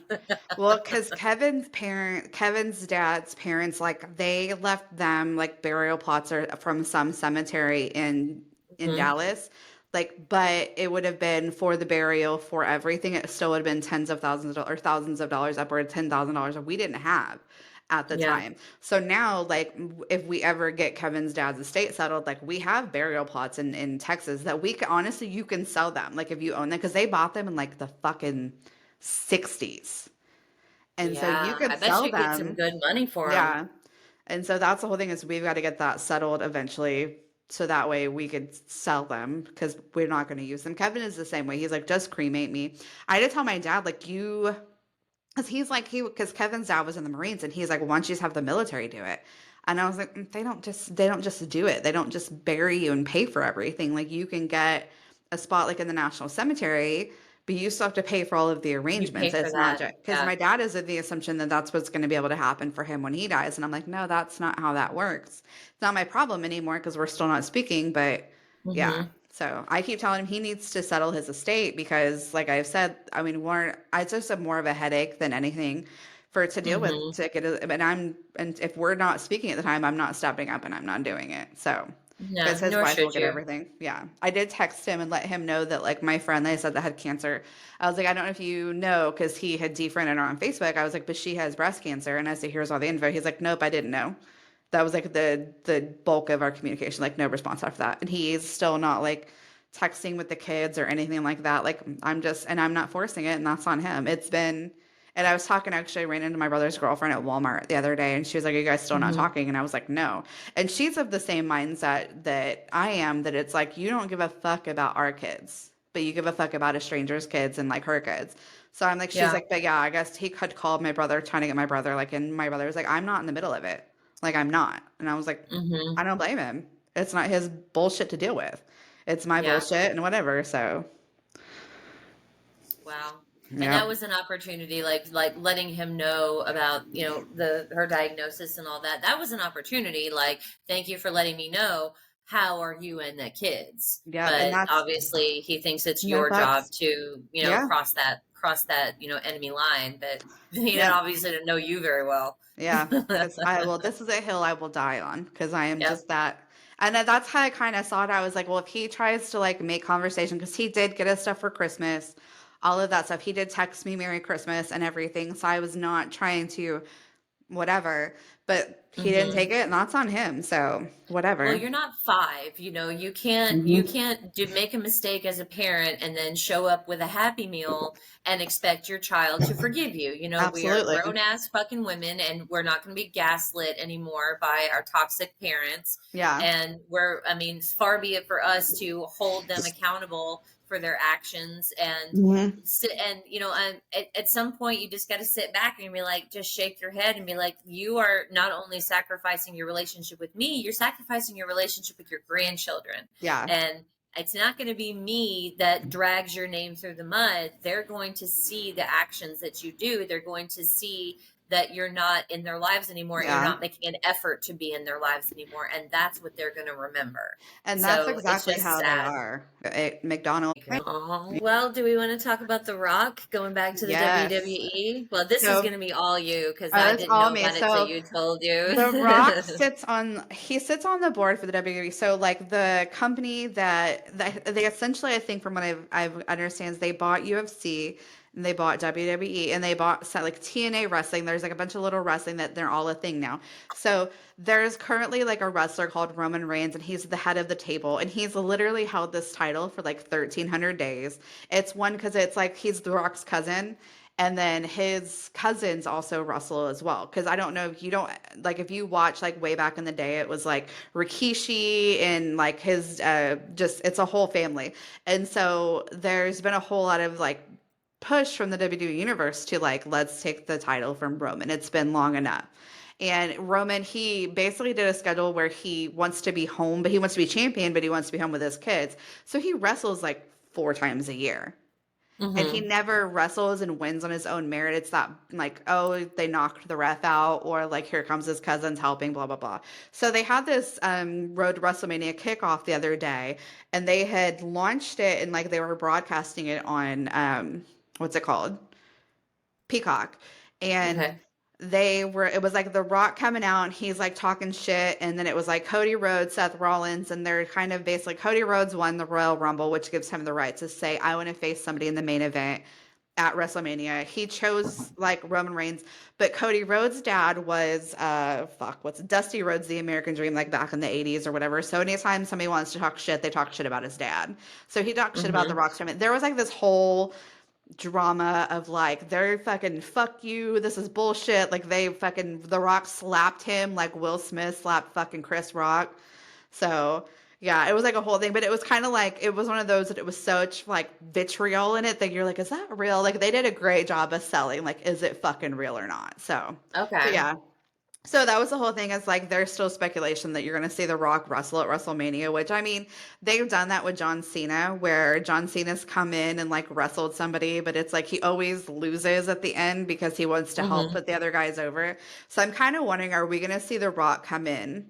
Well, because Kevin's dad's parents, like they left them like burial plots or from some cemetery in Hmm. Dallas. Like, but it would have been for the burial for everything. It still would have been tens of thousands of dollars or thousands of dollars, upward $10,000 that we didn't have at the Yeah. time. So now, like, if we ever get Kevin's dad's estate settled, like we have burial plots in Texas that we can honestly you can sell them. Like if you own them, because they bought them in like the fucking 60s. And so you Yeah. I could bet sell you get some them. good money for them. Yeah. And so that's the whole thing is we've got to get that settled eventually. so that way we could sell them because we're not going to use them. Kevin is the same way. He's like, just cremate me. I did tell my dad, like, you, because he's like, because Kevin's dad was in the Marines and he's like, why don't you just have the military do it? And I was like, they don't just do it. They don't just bury you and pay for everything. Like, you can get a spot like in the National Cemetery, but you still have to pay for all of the You pay arrangements. for It's not that. just because Yeah. my dad is of the assumption that that's what's going to be able to happen for him when he dies. And I'm like, no, that's not how that works. It's not my problem anymore because we're still not speaking. But yeah. Mm-hmm. So I keep telling him he needs to settle his estate because, like I've said, I mean, it's just more of a headache than anything for to deal with Mm-hmm. to get it. And if we're not speaking at the time, I'm not stepping up and I'm not doing it. So because Yeah, his nor wife will should get you. everything. Yeah. I did text him and let him know that, like, my friend that I said that had cancer, I was like, I don't know if you know, because he had defriended her on Facebook. I was like, but she has breast cancer. And I said, here's all the info. He's like, nope, I didn't know. That was like the bulk of our communication, like no response after that. And he's still not like texting with the kids or anything like that. Like, I'm not forcing it, and that's on him. It's been, and I was talking, actually, I ran into my brother's girlfriend at Walmart the other day, and she was like, are you guys still not Mm-hmm. talking? And I was like, no. And she's of the same mindset that I am, that it's like, you don't give a fuck about our kids, but you give a fuck about a stranger's kids and like her kids. So I'm like, she's Yeah. like, but yeah, I guess he could call my brother trying to get my brother, like, and my brother was like, I'm not in the middle of it. Like, I'm not. And I was like, Mm-hmm. I don't blame him. It's not his bullshit to deal with. It's my Yeah. bullshit and whatever. So, Wow. And yeah. that was an opportunity, like letting him know about, the her diagnosis and all that. That was an opportunity. Like, thank you for letting me know. How are you and the kids? Yeah. And But obviously he thinks it's your job that's, to, yeah. cross that, enemy line. But he didn't Yep. obviously didn't know you very well. Yeah, because this is a hill I will die on because I am Yep. just that. And that's how I kind of saw it. I was like, well, if he tries to like make conversation, because he did get us stuff for Christmas, all of that stuff. He did text me Merry Christmas and everything. So I was not trying to whatever, but he didn't Mm-hmm. take it, and that's on him. So Well, whatever. you're not five, you can't you Hmm. can't do make a mistake as a parent and then show up with a happy meal and expect your child to forgive you. We are Absolutely. grown ass fucking women and we're not going to be gaslit anymore by our toxic parents. Yeah. And I mean, far be it for us to hold them accountable for their actions and Hmm. sit and at some point you just got to sit back and be like, just shake your head and be like, you are not only sacrificing your relationship with me, you're sacrificing your relationship with your grandchildren. Yeah. And it's not going to be me that drags your name through the mud. They're going to see the actions that you do. They're going to see that you're not in their lives anymore and you're Yeah. not making an effort to be in their lives anymore, and that's what they're going to remember. And that's So it's exactly just how they sad. are at McDonald's. Oh, well, do we want to talk about The Rock going back to the Yes. WWE? Well, this is So going to be all you because I it's didn't all know me. about it till So you told The Rock you. he sits on the board for the WWE. So like the company that they essentially, I think from what I've understands, they bought UFC and they bought WWE and they bought like TNA wrestling. There's like a bunch of little wrestling that they're all a thing now. So there's currently like a wrestler called Roman Reigns and he's the head of the table and he's literally held this title for like 1,300 days. It's one because it's like he's The Rock's cousin. And then his cousins also wrestle as well. Because I don't know if you don't like if you watch like way back in the day, it was like Rikishi and like his just it's a whole family. And so there's been a whole lot of like push from the WWE universe to like let's take the title from Roman. It's been long enough. And Roman, he basically did a schedule where he wants to be home, but he wants to be champion, but he wants to be home with his kids. So he wrestles like 4 times a year. And he Hmm. never wrestles and wins on his own merit. It's not like, oh, they knocked the ref out, or like, here comes his cousins helping, blah, blah, blah. So they had this Road to WrestleMania kickoff the other day, and they had launched it and like they were broadcasting it on, what's it called? Peacock. And Okay. it was like The Rock coming out and he's like talking shit. And then it was like Cody Rhodes, Seth Rollins, and they're kind of basically Cody Rhodes won the Royal Rumble, which gives him the right to say, I want to face somebody in the main event at WrestleMania. He chose like Roman Reigns, but Cody Rhodes' dad was what's Dusty Rhodes, the American Dream, like back in the 80s or whatever. So anytime somebody wants to talk shit, they talk shit about his dad. So he talked shit about The Hmm. Rock's tournament. There was like this whole drama of like they're fucking fuck you, this is bullshit, like they fucking The Rock slapped him like Will Smith slapped fucking Chris Rock. So Yeah, it was like a whole thing, but it was kind of like it was one of those that it was such like vitriol in it that you're like, is that real? Like they did a great job of selling, like, is it fucking real or not? So, but Okay. yeah. So that was the whole thing is like there's still speculation that you're gonna see The Rock wrestle at WrestleMania, which I mean, they've done that with John Cena, where John Cena's come in and like wrestled somebody, but it's like he always loses at the end because he wants to help Mm-hmm. put the other guys over. So I'm kind of wondering, are we gonna see The Rock come in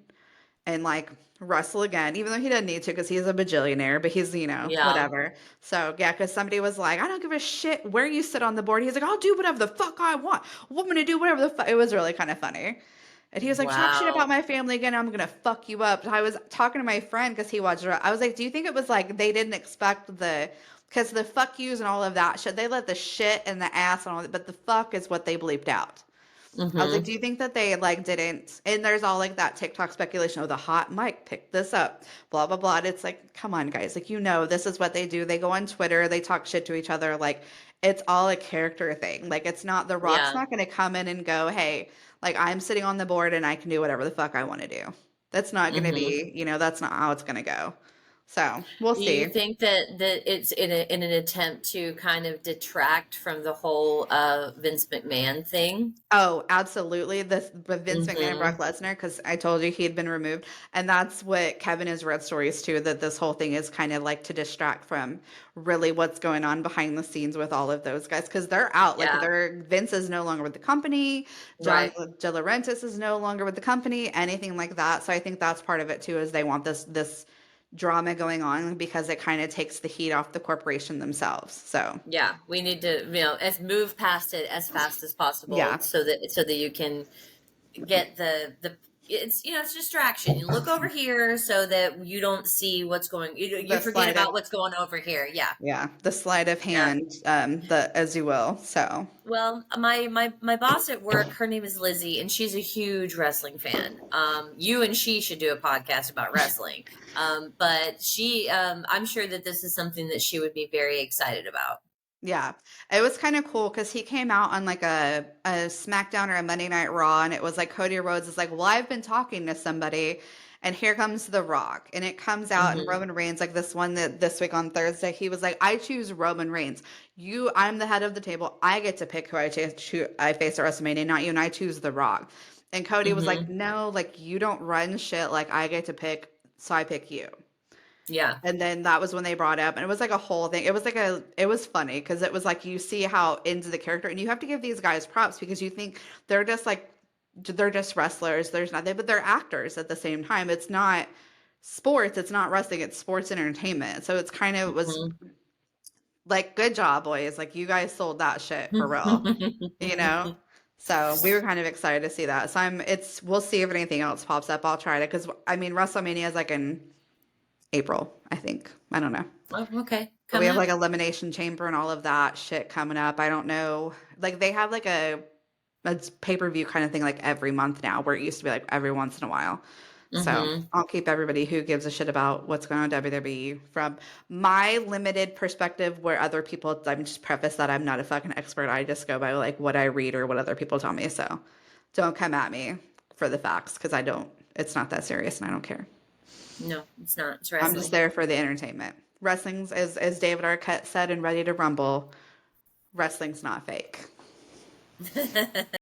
and like wrestle again, even though he doesn't need to because he's a bajillionaire, but he's, Yeah. whatever. So yeah, because somebody was like, I don't give a shit where you sit on the board. He's like, I'll do whatever the fuck I want. I'm gonna do whatever the fuck. It was really kind of funny. And he was like, talk shit about Wow. my family again. I'm gonna fuck you up. I was talking to my friend because he watched it. I was like, do you think it was like they didn't expect because the fuck yous and all of that shit, they let the shit and the ass and all that, but the fuck is what they bleeped out. I was like, Mm-hmm. do you think that they like didn't? And there's all like that TikTok speculation. Oh, the hot mic picked this up, blah blah blah. And it's like, come on, guys. Like, this is what they do. They go on Twitter, they talk shit to each other. Like, it's all a character thing. Like, it's not The Rock's Yeah. not going to come in and go, hey, like I'm sitting on the board and I can do whatever the fuck I want to do. That's not going to Mm-hmm. be, that's not how it's going to go. So we'll Do you see. think that it's in an attempt to kind of detract from the whole Vince McMahon thing? Oh, absolutely. But Vince McMahon and Mm-hmm. Brock Lesnar, because I told you he had been removed. And that's what Kevin has read stories too, that this whole thing is kind of like to distract from really what's going on behind the scenes with all of those guys. Because they're out. Like Yeah. Vince is no longer with the company. John Right. De Laurentiis is no longer with the company, anything like that. So I think that's part of it too, is they want this drama going on because it kind of takes the heat off the corporation themselves. So Yeah. We need to, as move past it as fast as possible yeah, so that you can get the it's distraction. You look over here so that you don't see what's going. You the forget sleight of about what's going over here. Yeah. Yeah, the sleight of Yeah. hand, the as you will. So, Well, my boss at work, her name is Lizzie, and she's a huge wrestling fan. You and she should do a podcast about wrestling. But I'm sure that this is something that she would be very excited about. yeah, it was kind of cool because he came out on like a SmackDown or a Monday Night Raw, and it was like Cody Rhodes is like, "Well, I've been talking to somebody, and here comes The Rock," and it comes out, and Hmm. Roman Reigns, like this one that this week on Thursday, he was like, "I choose Roman Reigns. I'm the head of the table. I get to pick who I face at WrestleMania, not you, and I choose The Rock." And Cody was like, Hmm. "No, like you don't run shit. Like I get to pick, so I pick you." Yeah. And then that was when they brought up, and it was like a whole thing. It was funny because it was like you see how into the character, and you have to give these guys props because you think they're just like they're just wrestlers. There's nothing, but they're actors at the same time. It's not sports. It's not wrestling. It's sports entertainment. So it's kind of was like good job, boys. Like you guys sold that shit for real, you know. So we were kind of excited to see that. So we'll see if anything else pops up. I'll try to because I mean WrestleMania is like in April, I think. I don't know. Oh, okay, But we coming have up. like Elimination Chamber and all of that shit coming up. I don't know. Like they have like a pay-per-view kind of thing like every month now, where it used to be like every once in a while. So Hmm. I'll keep everybody who gives a shit about what's going on in WWE from my limited perspective, where other people, I'm just preface that I'm not a fucking expert. I just go by like what I read or what other people tell me. So don't come at me for the facts because it's not that serious and I don't care. No, it's not. It's I'm just wrestling. there for the entertainment. Wrestling's, as David Arquette said in Ready to Rumble, wrestling's not fake.